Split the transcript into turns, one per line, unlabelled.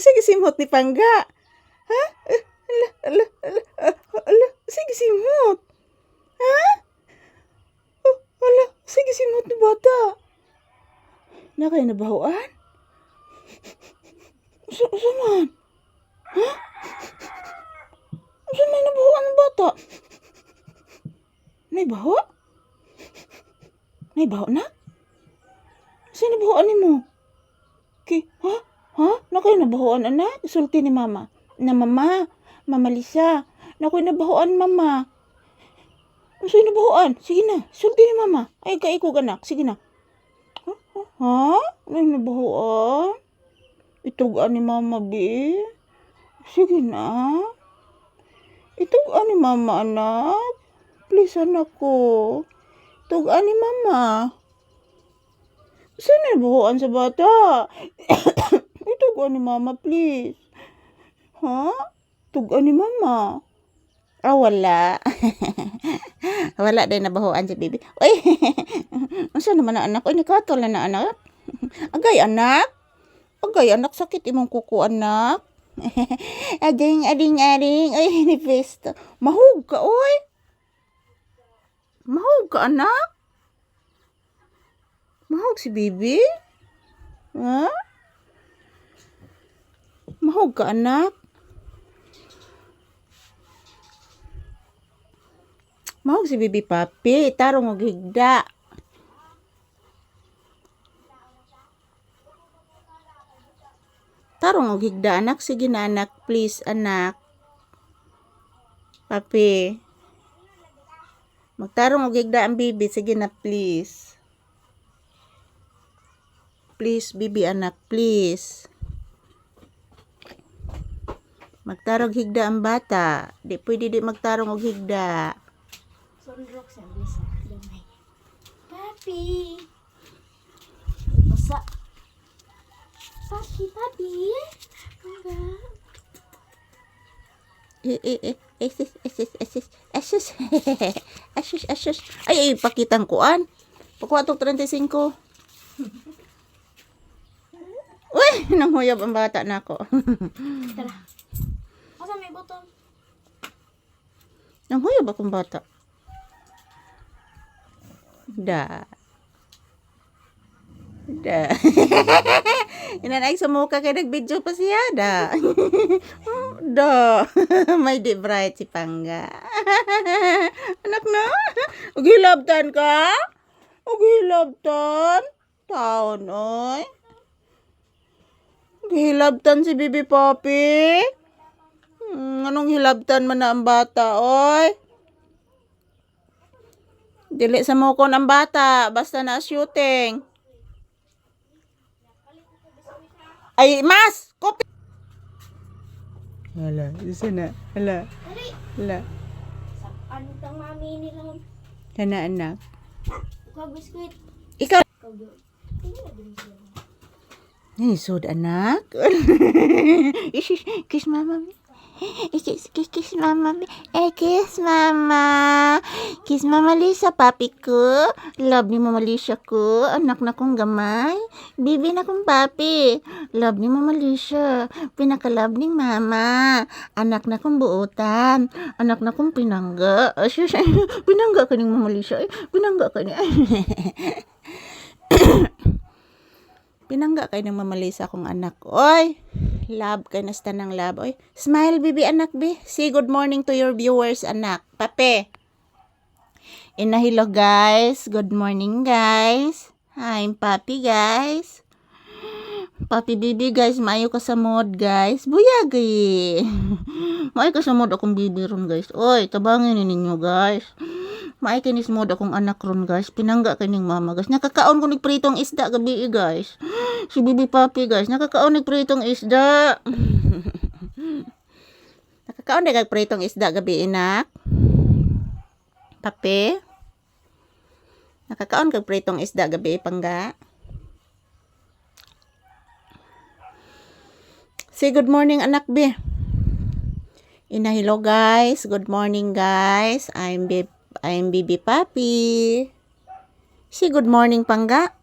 Sige simot ni Pangga. Ha? Ala, sige simot. Ha? Ala, sige simot ni bata. Nakay nabahuan? Usaman? Ha? Usaman nabahuan ng bata? Naibaho? Naibaho na? Saan nabahuan ni mo? Okay, ha? Ha? Nakay nabahuan anak? Isulti ni mama. Na mama, Mama Lisa. Nakay nabahuan mama. Saan nabahuan? Sige na, isulti ni mama. Ay, kaikog anak. Sige na. Ha? Ay, nabahuan? Itugaan ni mama, be. Sige na. Itugaan ni mama, anak. Please, anak ko. Itugaan ni mama. Saan nabahuan sa bata? Itugaan ni mama, please. Ha? Itugaan ni mama. Ah, wala. Wala din nabahuan si baby. Uy, saan naman na anak? Uy, nikatol na anak. Agay, anak. Agay, anak. Sakit imong kuko, anak. Ading. Uy, hinipesto. Mahug ka, uy. Mahug ka, anak. Mahug si baby. Ha? Mahug ka, anak. Mahog si Bibi Papi, tarong og higda. Tarong og higda, anak. Sige na, anak. Please, anak. Papi. Magtarong og higda ang Bibi. Sige na, please. Please, Bibi, anak. Please. Magtarong higda ang bata. Di pwede di magtarong og higda.
Sundrok sa bisa. Damay. Papi. Basa. Papi. Pangga.
Asus. Ay, pakitang kuan. Pakuha tong 35. Uy, nanghuyab ang bata na ako.
Tara. Asa may button?
Nanghuyab akong bata. Da. Inanay sa mukha kay nag-video pa siya. Da. May di bright si Pangga. Anak na. Ugilabtan ka? Ugilabtan? Taon, oy. Ugilabtan si Bibi Papi? Anong hilabtan man na ang bata, oy? Dili sa mukon ang bata, basta na shooting. Ay, mas! Kopi! Hala, isa na. Hala.
Sa ano tang mami nila?
Hana, anak.
Uka biskuit.
Ikaw.
Kagyo.
Ay, sud, anak. Kiss mama. Kiss mama. Kiss mama. Kiss mama Lisa, papi ko. Love ni mama Lisa ko. Anak na kong gamay. Bibi na kong papi. Love ni mama Lisa. Pinaka-love ni mama. Anak na kong buutan. Anak na kong pinangga. Pinangga ka ni mama Lisa. Pinangga ka ni. Pinangga kay ng mama Lisa akong anak. Oy, love kay nasta ng love. Oy, smile bibi anak bi. Say good morning to your viewers anak. Pape. Hello guys. Good morning guys. I'm Papi guys. Papi bibi guys, maayo ka sa mood guys. Buyagi. Maayo ka sa mood akong bibi ron guys. Oy, tabangin ninyo guys. Maay kinis mo akong anak ron guys. Pinangga kining mama guys. Nakakaon ko nagpritong isda gabi guys. Si Bibi Papi guys. Nakakaon nagpritong isda. Nakakaon nagpritong isda gabi inak. Papi. Nakakaon nagpritong isda gabi Pangga. Say good morning anak be. Hello guys. Good morning guys. I'm Bibi Papi. Say good morning Pangga.